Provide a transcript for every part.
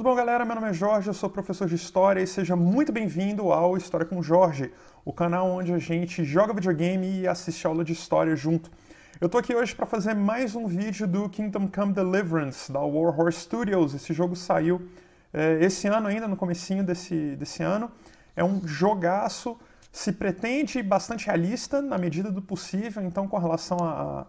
Tudo bom, galera? Meu nome é Jorge, eu sou professor de História e seja muito bem-vindo ao História com Jorge, o canal onde a gente joga videogame e assiste aula de História junto. Eu tô aqui hoje para fazer mais um vídeo do Kingdom Come Deliverance, da Warhorse Studios. Esse jogo saiu esse ano ainda, no comecinho desse ano. É um jogaço, se pretende bastante realista na medida do possível, então com relação a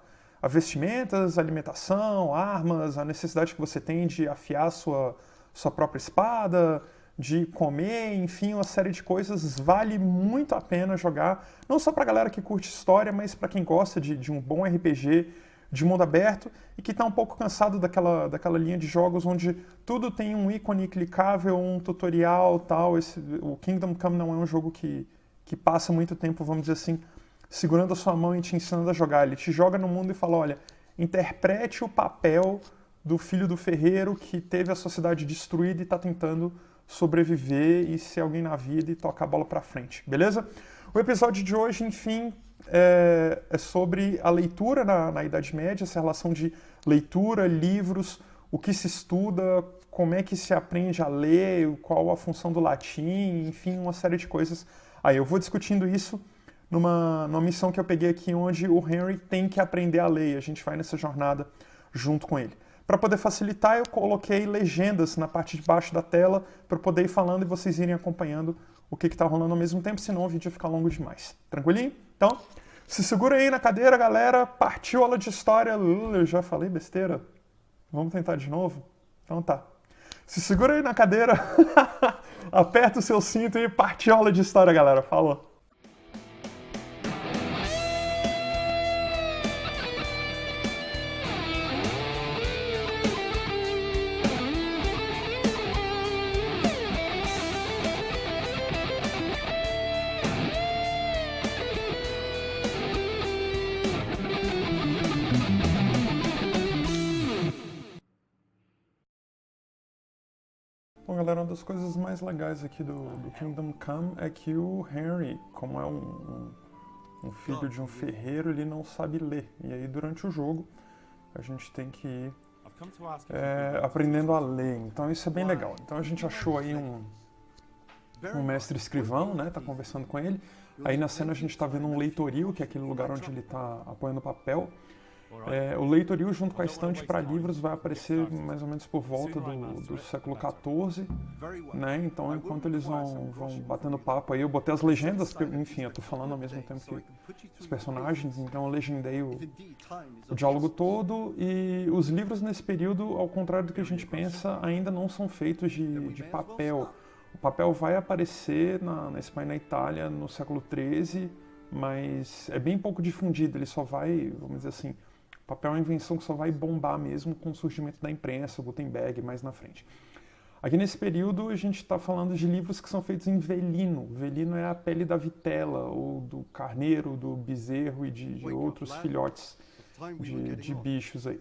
vestimentas, alimentação, armas, a necessidade que você tem de afiar sua própria espada, de comer, enfim, uma série de coisas. Vale muito a pena jogar, não só pra galera que curte história, mas pra quem gosta de um bom RPG de mundo aberto e que tá um pouco cansado daquela linha de jogos onde tudo tem um ícone clicável, um tutorial, tal. O Kingdom Come não é um jogo que passa muito tempo, vamos dizer assim, segurando a sua mão e te ensinando a jogar. Ele te joga no mundo e fala, olha, interprete o papel do filho do ferreiro que teve a sociedade destruída e está tentando sobreviver e ser alguém na vida e tocar a bola para frente, beleza? O episódio de hoje, enfim, é sobre a leitura na Idade Média, essa relação de leitura, livros, o que se estuda, como é que se aprende a ler, qual a função do latim, enfim, uma série de coisas. Aí eu vou discutindo isso numa missão que eu peguei aqui onde o Henry tem que aprender a ler e a gente vai nessa jornada junto com ele. Para poder facilitar, eu coloquei legendas na parte de baixo da tela para poder ir falando e vocês irem acompanhando o que está rolando ao mesmo tempo, senão o vídeo ia ficar longo demais. Tranquilinho? Então, se segura aí na cadeira, galera. Partiu aula de história. Eu já falei besteira. Vamos tentar de novo? Então tá. Se segura aí na cadeira, aperta o seu cinto e partiu aula de história, galera. Falou! Bom, galera, uma das coisas mais legais aqui do Kingdom Come é que o Henry, como é um filho de um ferreiro, ele não sabe ler. E aí, durante o jogo, a gente tem que ir aprendendo a ler. Então, isso é bem legal. Então, a gente achou aí um mestre escrivão, né? Tá conversando com ele. Aí, na cena, a gente tá vendo um leitoril, que é aquele lugar onde ele tá apoiando papel. O leitoril junto com a estante para livros vai aparecer mais ou menos por volta do século XIV, né? Então, enquanto eles vão batendo papo aí, eu botei as legendas, porque, enfim, eu tô falando ao mesmo tempo que os personagens, então eu legendei o diálogo todo. E os livros nesse período, ao contrário do que a gente pensa, ainda não são feitos de papel. O papel vai aparecer na Espanha e na Itália no século XIII, mas é bem pouco difundido, ele só vai, vamos dizer assim, o papel é uma invenção que só vai bombar mesmo com o surgimento da imprensa, o Gutenberg, mais na frente. Aqui nesse período a gente está falando de livros que são feitos em velino. Velino é a pele da vitela, ou do carneiro, do bezerro e de outros filhotes de bichos aí.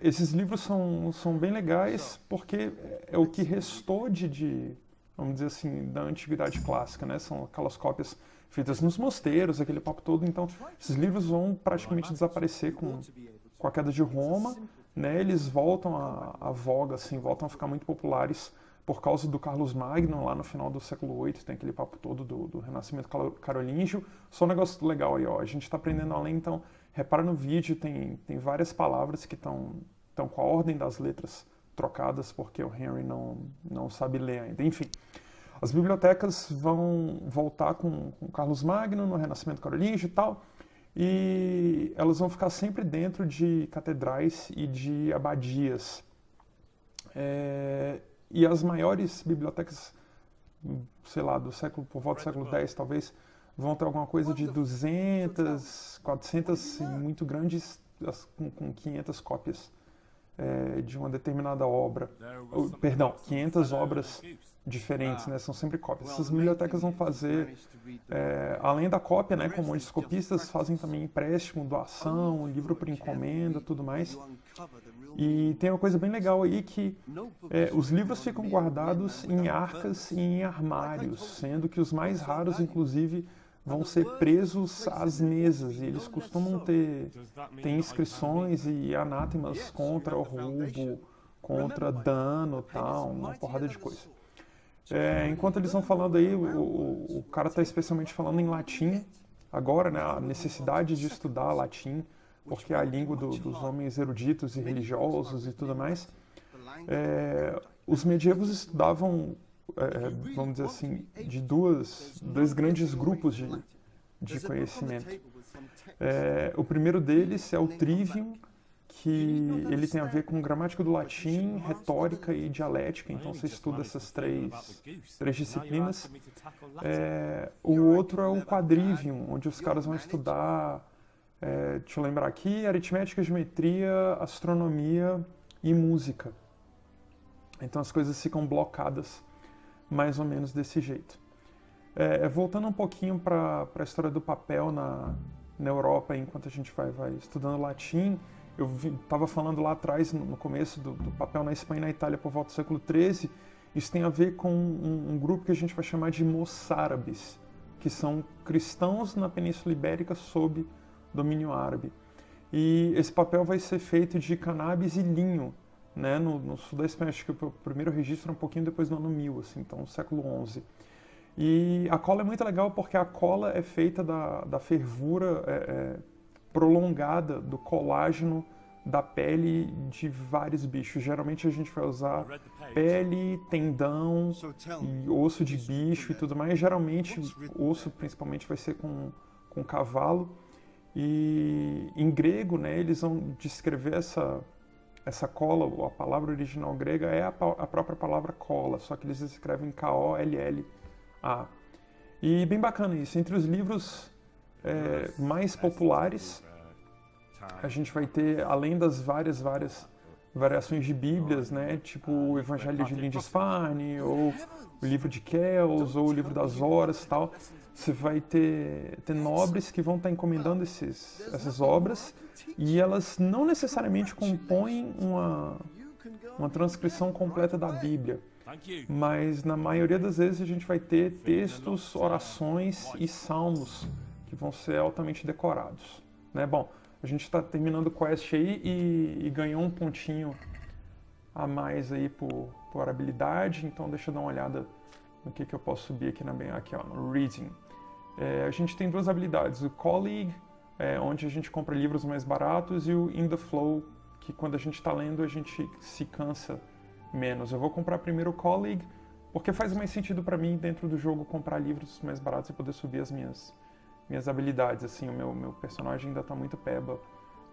Esses livros são bem legais porque é o que restou vamos dizer assim, da antiguidade clássica, né? São aquelas cópias feitas nos mosteiros, aquele papo todo. Então, esses livros vão praticamente desaparecer com a queda de Roma, né? Eles voltam à voga, assim, voltam a ficar muito populares por causa do Carlos Magno, lá no final do século VIII, tem aquele papo todo do Renascimento Carolíngio. Só um negócio legal aí, ó, a gente está aprendendo a ler, então, repara no vídeo, tem várias palavras que estão com a ordem das letras trocadas, porque o Henry não sabe ler ainda. Enfim, as bibliotecas vão voltar com Carlos Magno no Renascimento Carolíngio e tal, e elas vão ficar sempre dentro de catedrais e de abadias. E as maiores bibliotecas, sei lá, por volta do século X talvez, vão ter alguma coisa de 200, 400 muito grandes, com 500 cópias de uma determinada obra. Perdão, 500 obras diferentes, né? São sempre cópias. Essas bibliotecas vão fazer, além da cópia, né, como os copistas fazem também empréstimo, doação, livro por encomenda, tudo mais. E tem uma coisa bem legal aí que os livros ficam guardados em arcas e em armários, sendo que os mais raros, inclusive, vão ser presos às mesas, e eles costumam ter inscrições e anátemas contra o roubo, contra dano, tal, uma porrada de coisa. Enquanto eles vão falando aí, o cara está especialmente falando em latim agora, né, a necessidade de estudar latim, porque é a língua dos homens eruditos e religiosos e tudo mais. Os medievos estudavam, vamos dizer assim, de dois grandes grupos de conhecimento. O primeiro deles é o Trivium, que ele tem a ver com gramática do latim, retórica e dialética, então você estuda essas três disciplinas. O outro é o Quadrivium, onde os caras vão estudar, deixa eu lembrar aqui, aritmética, geometria, astronomia e música. Então as coisas ficam blocadas mais ou menos desse jeito. Voltando um pouquinho para a história do papel na Europa, enquanto a gente vai estudando latim, eu estava falando lá atrás, no começo, do papel na Espanha e na Itália por volta do século XIII. Isso tem a ver com um grupo que a gente vai chamar de moçárabes, que são cristãos na Península Ibérica sob domínio árabe. E esse papel vai ser feito de cannabis e linho, né, no sul da Espanha. Acho que o primeiro registro é um pouquinho depois do ano 1000, assim, então século XI. E a cola é muito legal porque a cola é feita da fervura prolongada do colágeno da pele de vários bichos. Geralmente a gente vai usar pele, tendão e osso de bicho e tudo mais. Geralmente osso principalmente vai ser com cavalo. E em grego, né, eles vão descrever essa cola, a palavra original grega é a própria palavra cola, só que eles escrevem K-O-L-L-A. E bem bacana isso. Entre os livros mais populares, a gente vai ter, além das várias variações de Bíblias, né, tipo o Evangelho de Lindisfarne, ou o livro de Kells, ou o livro das Horas e tal. Você vai ter nobres que vão estar encomendando essas obras, e elas não necessariamente compõem uma transcrição completa da Bíblia, mas na maioria das vezes a gente vai ter textos, orações e salmos que vão ser altamente decorados, né? Bom, a gente está terminando o quest aí e ganhou um pontinho a mais aí por habilidade, então deixa eu dar uma olhada no que eu posso subir aqui no Reading. A gente tem duas habilidades, o Colleague, onde a gente compra livros mais baratos, e o In the Flow, que quando a gente está lendo a gente se cansa menos. Eu vou comprar primeiro o Colleague, porque faz mais sentido para mim dentro do jogo comprar livros mais baratos e poder subir as minhas habilidades. Assim, o meu personagem ainda está muito peba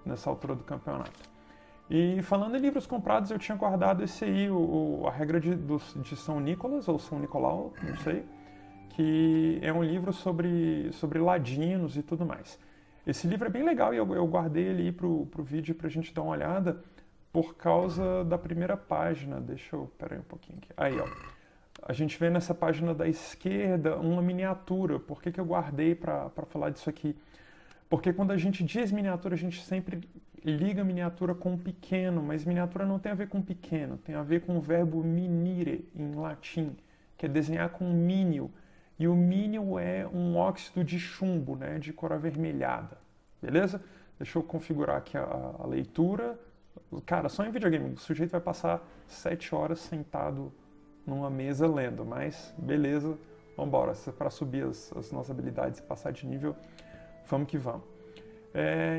nessa altura do campeonato. E falando em livros comprados, eu tinha guardado esse aí, a regra de São Nicolas, ou São Nicolau, não sei, que é um livro sobre ladinos e tudo mais. Esse livro é bem legal e eu guardei ele aí pro vídeo pra gente dar uma olhada por causa da primeira página. Pera aí um pouquinho aqui. Aí, ó. A gente vê nessa página da esquerda uma miniatura. Por que eu guardei para falar disso aqui? Porque quando a gente diz miniatura, a gente sempre liga miniatura com pequeno, mas miniatura não tem a ver com pequeno, tem a ver com o verbo minire, em latim, que é desenhar com mínio. E o mínio é um óxido de chumbo, né, de cor avermelhada, beleza? Deixa eu configurar aqui a leitura. Cara, só em videogame, o sujeito vai passar 7 horas sentado numa mesa lendo, mas beleza, vamos embora. Para subir as nossas habilidades e passar de nível, vamos que vamos.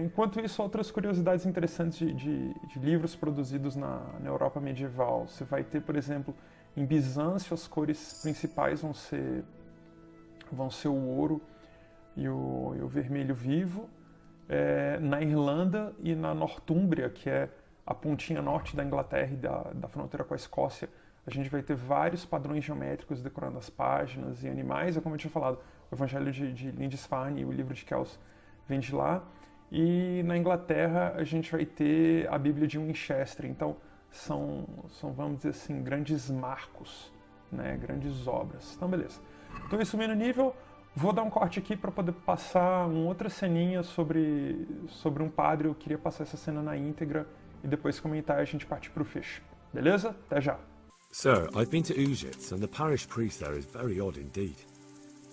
Enquanto isso, outras curiosidades interessantes de livros produzidos na Europa medieval. Você vai ter, por exemplo, em Bizâncio, as cores principais vão ser o ouro e o vermelho vivo. Na Irlanda e na Nortúmbria, que é a pontinha norte da Inglaterra e da fronteira com a Escócia, a gente vai ter vários padrões geométricos decorando as páginas e animais. Como eu tinha falado, o Evangelho de Lindisfarne e o livro de Kells vem de lá. E na Inglaterra a gente vai ter a Bíblia de Winchester. Então são vamos dizer assim, grandes marcos, né? Grandes obras. Então beleza. Estou subindo o nível. Vou dar um corte aqui para poder passar uma outra ceninha sobre um padre. Eu queria passar essa cena na íntegra e depois comentar e a gente partir para o fecho. Beleza? Até já. Sir, I've been to Uzhitz, and the parish priest there is very odd indeed.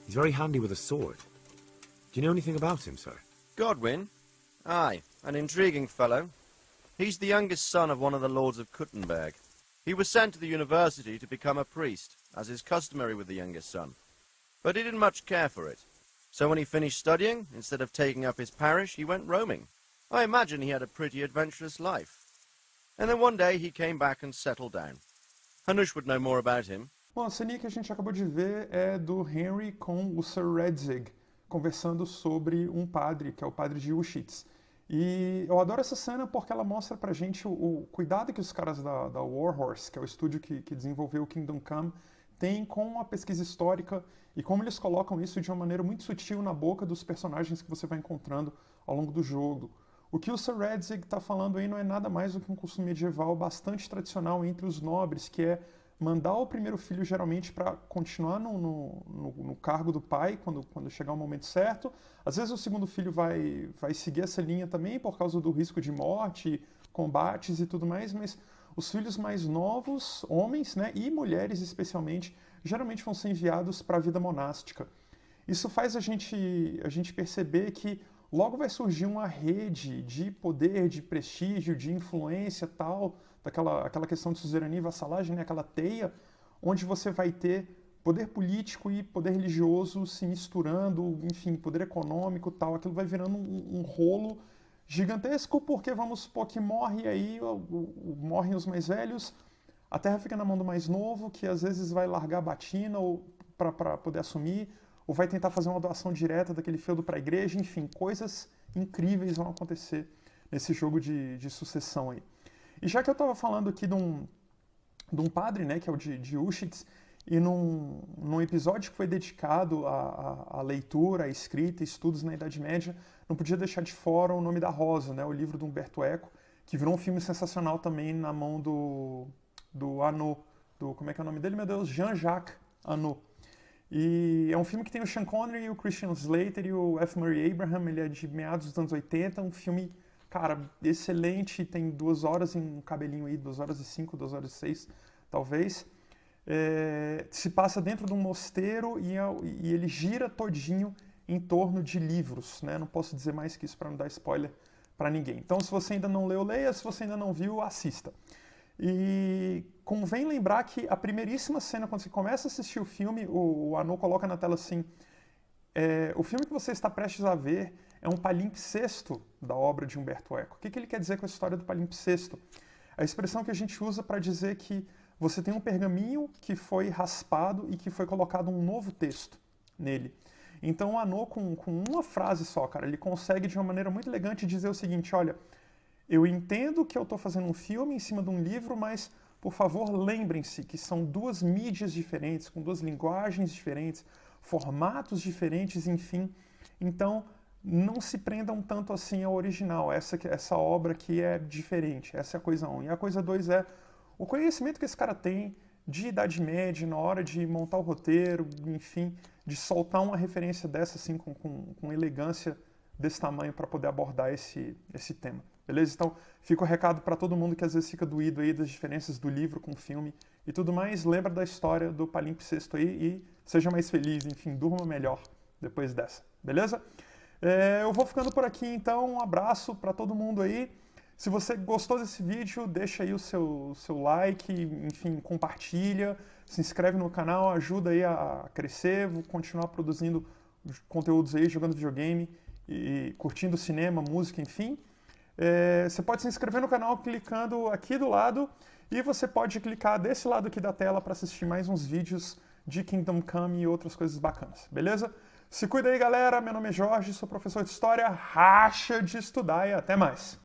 He's very handy with a sword. Do you know anything about him, sir? Godwin? Aye, an intriguing fellow. He's the youngest son of one of the lords of Kuttenberg. He was sent to the university to become a priest, as is customary with the youngest son. But he didn't much care for it. So when he finished studying, instead of taking up his parish, he went roaming. I imagine he had a pretty adventurous life. And then one day he came back and settled down. Hanush would know more about him. Bom, a ceninha que a gente acabou de ver é do Henry com o Sir Radzig, conversando sobre um padre, que é o padre de Ushitz. E eu adoro essa cena porque ela mostra pra gente o cuidado que os caras da Warhorse, que é o estúdio que desenvolveu o Kingdom Come, têm com a pesquisa histórica e como eles colocam isso de uma maneira muito sutil na boca dos personagens que você vai encontrando ao longo do jogo. O que o Sir Radzig está falando aí não é nada mais do que um costume medieval bastante tradicional entre os nobres, que é mandar o primeiro filho geralmente para continuar no cargo do pai quando chegar o momento certo. Às vezes o segundo filho vai seguir essa linha também por causa do risco de morte, combates e tudo mais, mas os filhos mais novos, homens, né, e mulheres especialmente, geralmente vão ser enviados para a vida monástica. Isso faz a gente perceber que logo vai surgir uma rede de poder, de prestígio, de influência tal, aquela questão de suzerania e vassalagem, né? Aquela teia, onde você vai ter poder político e poder religioso se misturando, enfim, poder econômico tal, aquilo vai virando um rolo gigantesco, porque vamos supor que morre aí, morrem os mais velhos, a terra fica na mão do mais novo, que às vezes vai largar a batina para poder assumir, ou vai tentar fazer uma doação direta daquele feudo para a igreja, enfim, coisas incríveis vão acontecer nesse jogo de sucessão aí. E já que eu estava falando aqui de um padre, né, que é o de Ushitz, e num episódio que foi dedicado à leitura, à escrita, estudos na Idade Média, não podia deixar de fora o Nome da Rosa, né, o livro do Umberto Eco, que virou um filme sensacional também na mão do Arnaud, como é que é o nome dele, meu Deus? Jean-Jacques Arnaud. E é um filme que tem o Sean Connery, o Christian Slater e o F. Murray Abraham, ele é de meados dos anos 80, um filme, cara, excelente, tem 2 horas em um cabelinho aí, 2 horas e 5, 2 horas e 6, talvez. Se passa dentro de um mosteiro e ele gira todinho em torno de livros, né? Não posso dizer mais que isso para não dar spoiler para ninguém. Então, se você ainda não leu, leia, se você ainda não viu, assista. E convém lembrar que a primeiríssima cena, quando você começa a assistir o filme, o Arnaud coloca na tela assim, o filme que você está prestes a ver é um palimpsesto da obra de Umberto Eco. O que ele quer dizer com a história do palimpsesto? A expressão que a gente usa para dizer que você tem um pergaminho que foi raspado e que foi colocado um novo texto nele. Então o Arnaud, com uma frase só, cara, ele consegue de uma maneira muito elegante dizer o seguinte, olha, eu entendo que eu estou fazendo um filme em cima de um livro, mas, por favor, lembrem-se que são 2 mídias diferentes, com 2 linguagens diferentes, formatos diferentes, enfim. Então, não se prendam tanto assim ao original. Essa obra aqui é diferente. Essa é a coisa 1. E a coisa 2 é o conhecimento que esse cara tem de Idade Média, na hora de montar o roteiro, enfim, de soltar uma referência dessa assim com elegância desse tamanho para poder abordar esse tema. Beleza? Então, fica o recado para todo mundo que às vezes fica doído aí das diferenças do livro com o filme e tudo mais. Lembra da história do palimpsesto aí e seja mais feliz, enfim, durma melhor depois dessa. Beleza? Eu vou ficando por aqui, então. Um abraço para todo mundo aí. Se você gostou desse vídeo, deixa aí o seu like, enfim, compartilha, se inscreve no canal, ajuda aí a crescer, vou continuar produzindo conteúdos aí, jogando videogame e curtindo cinema, música, enfim. Você pode se inscrever no canal clicando aqui do lado e você pode clicar desse lado aqui da tela para assistir mais uns vídeos de Kingdom Come e outras coisas bacanas, beleza? Se cuida aí, galera. Meu nome é Jorge, sou professor de História, racha de estudar e até mais.